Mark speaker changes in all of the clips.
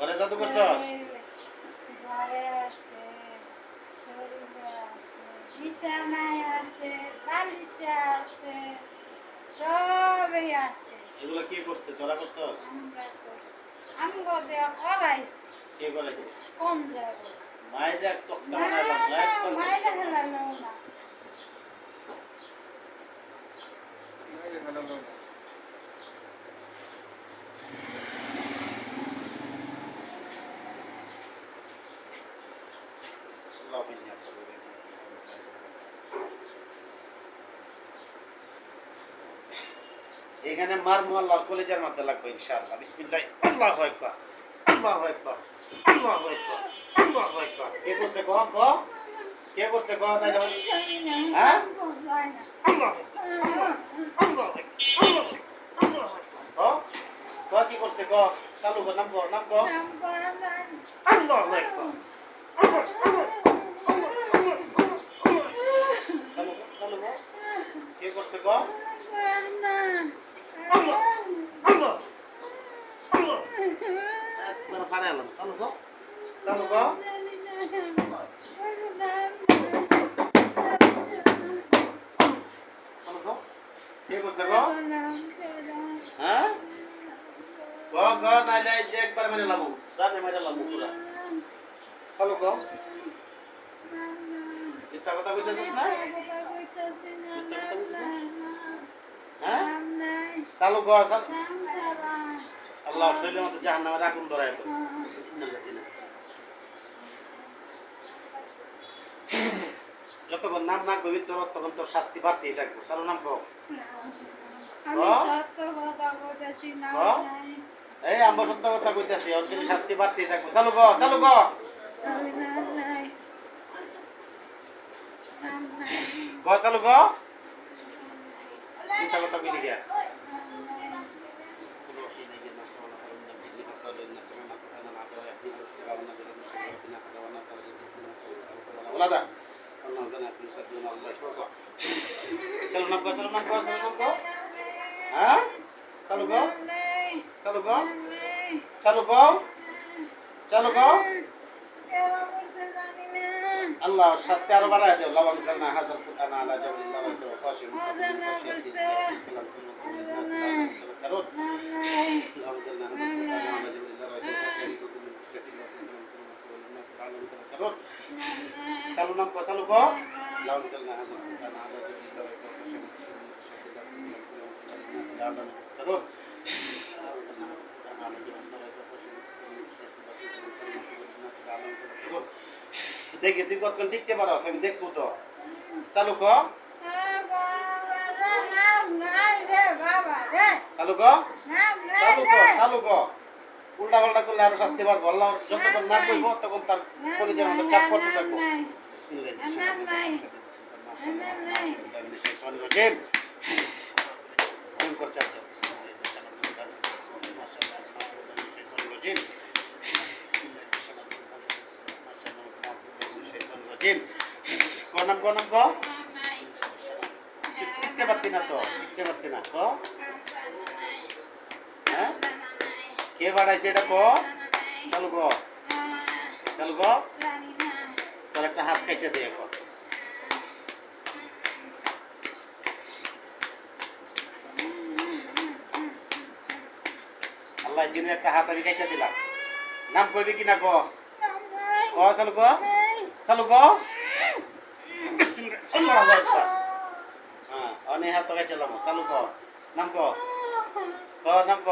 Speaker 1: ঘরে জাদু করছস?
Speaker 2: ঘরে আছে, শরীরে আছে, বিছানায় আছে, বালিশে আছে, সবই আছে।
Speaker 1: এগুলো কে করছে? তোরা করছস?
Speaker 2: আমরা করছি। আমগো দেয়া করাইছে।
Speaker 1: কে করাইছে?
Speaker 2: কোন জায়গায়?
Speaker 1: মায়ের এক তক্তা
Speaker 2: না
Speaker 1: বানাইলাম,
Speaker 2: না
Speaker 1: লাইট করে
Speaker 2: মাইরা হেলানো না।
Speaker 1: আল্লাহ বিন্যাস করে। এখানে মারমু আল্লাহর কলেজার মধ্যে লাগবে ইনশাআল্লাহ। বিসমিল্লাহ। আল্লাহু আকবার। আল্লাহু আকবার। আল্লাহু আকবার। আল্লাহু আকবার। কে করছে ক ক? কে করছে ক তাই না? হ্যাঁ? আল্লাহু আকবার। আল্লাহু আকবার। আল্লাহু আকবার। ক কি করছে ক? চালু কর, নাম ক, নাম ক। আল্লাহু আকবার। চালু কর, চালু কর। কে করছে ক? আল্লাহ। আল্লাহ। আল্লাহ। একবার ফাড়ে আলাম। চালু কর। চালু কর। চালু কর। কে করছে ক? হ্যাঁ? ক ক নাইলে এই যে একবার মেরে লামু। জানে মেরে লামু পুরা। চালু কর। মিথ্যা কথা কইতেছিস না? মিথ্যা কথা কইতেছিস না? হ্যাঁ? চালু কর। আল্লাহ শরীরের মধ্যে জাহান্নামের আগুন ধরায় তো। যতক্ষণ নাম না করবি ততক্ষণ তোর শাস্তি বাড়তেই থাকবো। চালু নাম কর। এই আমরা সত্য কথা কইতাছি, ওর কিন্তু শাস্তি বাড়তেই থাকবো। চালু কর, চালু কর। কর চালু কর। মিথ্যা কথা কইলি গিয়া। Ulada. Allah kan aku satu Allah syukur. Salam nam ko, salam nam ko, salam nam ko. Ha? Salu ko? Salu ko? Salu ko? Salu ko? Allah শাস্তি আরো বাড়ায় দেও। লাওয়ান সালনা হাজার কুরআন আলা জাবিল্লাহ ওয়া খাশিম মুসাফির খাশিয়াতি কালাম কারুন লাওয়ান সালনা হাজার কুরআন আলা জাবিল্লাহ ওয়া খাশিম মুসাফির কারুন চালু নাম কো, চালু কো। লাউন সালনা হাজার কুরআন আলা জাবিল্লাহ ওয়া খাশিম মুসাফির কারুন দেখি তুই কতক্ষণ লিখতে পারো, আমি দেখবো তো। চালু কর। চালু কর। চালু কর, চালু কর। উল্টা পাল্টা করলে আরো শাস্তি পারবো। আল্লাহ যতক্ষণ না করবো তখন তার কলিজার মধ্যে চাপ করতে থাকবো। কনাম কনাম ক লিখতে পারতি না তো, লিখতে পারতি না ক। হ্যাঁ কে বাড়াইছে এটা ক। চালু ক, চালু ক। তোর একটা হাত কেটে দিয়ে ক। আল্লাহ দিনের একটা হাত আমি কেটে দিলাম। নাম কইবি কিনা ক। ক চালু ক, চালু ক। হ্যাঁ অনেক হাত কেটে দিলাম। চালু ক, নাম ক, ক নাম ক।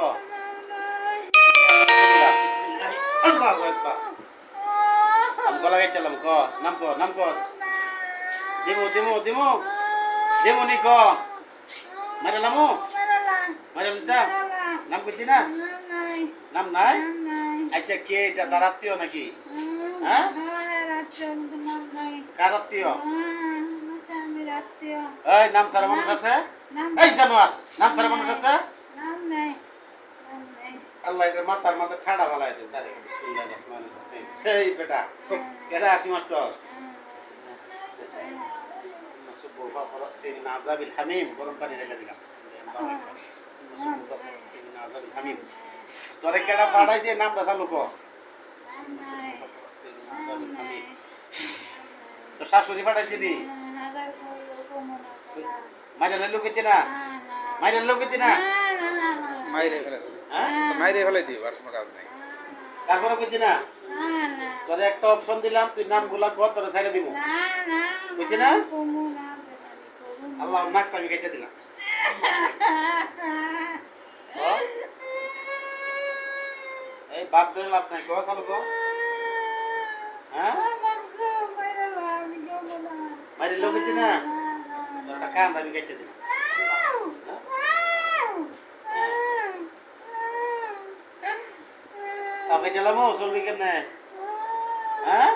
Speaker 1: গলা কেটেলাম ক, নাম ক, নাম ক। দিমু দিমু দিমু দিমু নি ক। মারে লামু মারে লিতা নাম কইতি না। নাম নাই। আচ্ছা কে এটা তার আত্মীয় নাকি? হ্যাঁ কার আত্মীয়? এই নাম সারা মানুষ আছে? এই জানোয়ার নাম সারা মানুষ আছে? আল্লাহ এটার মাথার মধ্যে ঠাডা ভালাই দেন। বিসমিল্লাহির রহমানির রহিম। এই বেটা কেডা আসি মারছস? সুবহা ফরাক সিন আযাবিল হামিম। গরম পানি ঢেলে দিলাম। সুবহা ফরাক সিন আযাবিল হামিম। তোরে কেডা পাঠাইছে নামটা চালু কর।
Speaker 2: নাই নাই
Speaker 1: তো শাশুড়ি পাঠাইছি নি
Speaker 2: হাজার করলো কমনা করা
Speaker 1: মাইরা লুকিতে না মাইরা লুকিতে না
Speaker 3: মাইরে ফেলে দিবি।
Speaker 1: হ্যাঁ
Speaker 3: মাইরে ফেলে দিবি, আর কোনো কাজ নাই।
Speaker 1: তারপরে কইতি না তোর একটা অপশন দিলাম তুই নামগুলা কর তোরে ছাইরা দিব বুঝছি না আল্লাহ নাকটা আমি কেটে দিলাম ও? এই বাপ ধরে লাভ নাই কো চালু কো হ্যাঁ মাইরে লুকিতে না তোর একটা কান আমি কেটে দিলাম তাকে চলামো চলবি কেমনে হ্যাঁ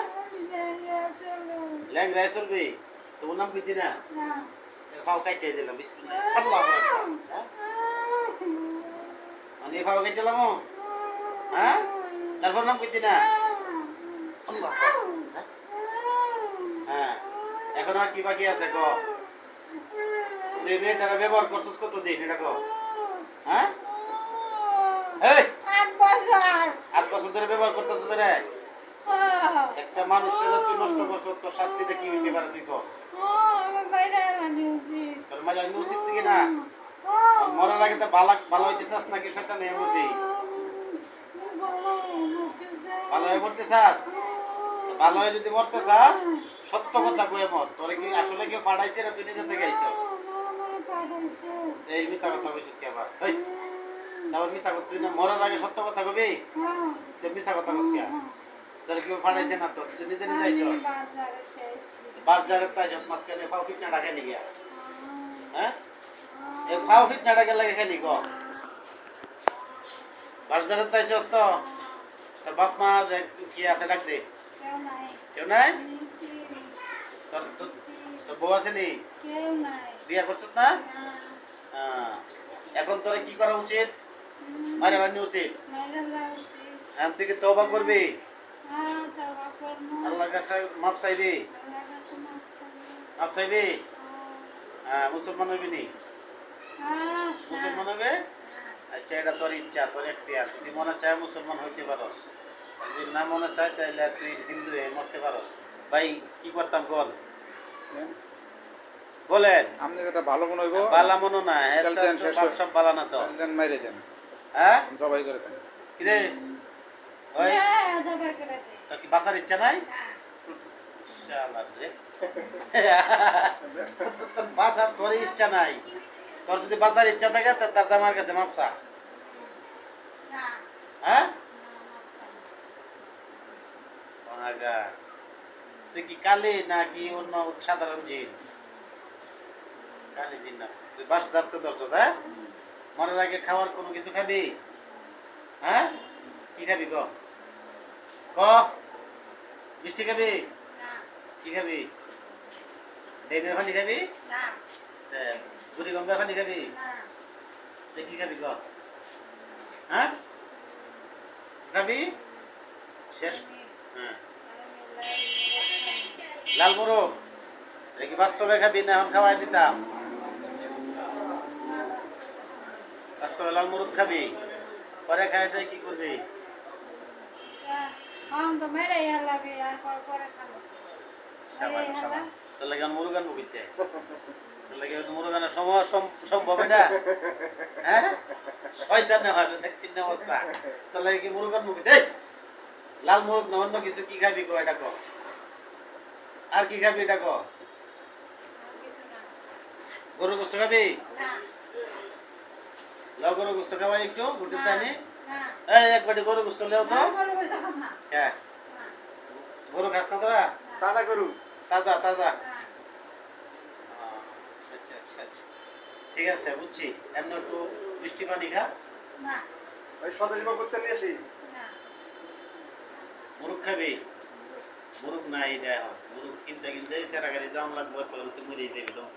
Speaker 1: ল্যাংরায় চলবি তোর নাম কইতি না ফাও কাটতে দিলাম বিসমিল্লাহ আল্লাহু আকবার হ্যাঁ আমি ফাও কাটতে দিলামো হ্যাঁ তারপর নাম কইতি না আল্লাহ হ্যাঁ এখন আর কি বাকি আছে গো তুই মেয়েটারা ব্যবহার করছিস কত দিন এটা গো হ্যাঁ এই 8 বছর ধরে ব্যবহার করতেছিস রে একটা মানুষের তুই নষ্ট করছিস তোর শাস্তিটা কি হইতে পারে তুই কো তোর মাঝে আমি উচিত থেকে না মরার আগে তো ভালো হইতে চাস নাকি শয়তান হয়ে মরবি ভালো হয়ে মরতে চাস ভালো হয়ে যদি মরতে চাস সত্য কথা কয়ে মর তোরে কি আসলে কেউ পাঠাইছে না তুই নিজে থেকে আইছস এই মিছা কথা কইছিস কি আবার এই তারপর মিছা কথা তুই না মরার আগে সত্য কথা কবি তুই মিছা কথা কইছিস কি তোরে কেউ পাঠাইছে না তো তুই নিজে নিজে আইছস বাজারে তাই সব মাঝখানে ফাও ফিটনা ডাকে নি গিয়া হ্যাঁ এই ফাও ফিটনা ডাকে লাগে খেলি গো বাজারে তাই সস তো তোর বাপ মা কি আছে ডাক দে কেউ নাই তোর তোর বউ আছে নি বিয়া করছিস না এখন তোর কি করা উচিত মারা বানি উচিত এখন তুই কি তওবা করবি আল্লাহর কাছে মাপ চাইবি মাপ চাইবি মুসলমান হইবি নি মুসলমান হবে আচ্ছা এটা তোর ইচ্ছা তোর এখতিয়ার যদি মনে চায় মুসলমান হইতে পারস যদি না মনে চায় তাহলে তুই হিন্দু হয়ে মরতে পারস ভাই কি করতাম বল বলেন
Speaker 3: আপনি যেটা ভালো মনে হইব
Speaker 1: বালা মনে না সব বালা না তো
Speaker 3: দেন, মাইরে দেন,
Speaker 1: হ্যাঁ
Speaker 3: জবাই করে দেন।
Speaker 1: কিরে ওই তোর কি বাঁচার ইচ্ছা নাই শালা রে তোর বাঁচার তোর ইচ্ছা নাই তোর যদি বাঁচার ইচ্ছা থাকে তার জামার কাছে মাপসা হ্যাঁ আগা তুই কি কালি নাকি অন্য সাধারণ জিন কালি জিন না তুই বাস ধরতে ধরছ হ্যাঁ মরার আগে খাওয়ার কোনো কিছু খাবি হ্যাঁ কি খাবি ক ক মিষ্টি খাবি কি খাবি ডেমের পানি খাবি বুড়ি গঙ্গার পানি খাবি কি খাবি ক হ্যাঁ খাবি শেষ হ্যাঁ লাল মোরগ দেখি বাস্তবে খাবি না এখন খাওয়াই দিতাম বাস্তবে লাল মোরগ খাবি পরে খাই দেয় কি করবি তোর লাগে মুরগ আনবো কিনতে তোর লাগে মুরগ আনার সম্ভব এটা হ্যাঁ শয়তানে হয় দেখছি না অবস্থা তোর লাগে কি মুরগ আনবো কিনতে লাল মোরগ না অন্য কিছু কি খাবি কো এটা কো আর কি খাবি এটা কো গরু গোস্ত খাবি লাউ গরু গোস্ত খাওয়াই একটু গুটির দানি এই এক বাটি গরু গোস্ত লেও তো হ্যাঁ গরু খাস না তোরা
Speaker 3: তাজা গরু,
Speaker 1: তাজা তাজা আচ্ছা আচ্ছা আচ্ছা ঠিক আছে বুঝছি এমনি একটু মিষ্টি পানি খা
Speaker 3: ওই সদস্য করতে নিয়ে আসি।
Speaker 1: মুরগ খাবি মুরগ নাই দেয় মুরগ কিনতে কিনতে সেরা গাড়ি দাম লাগবে তুই মরিয়ে দেবি দম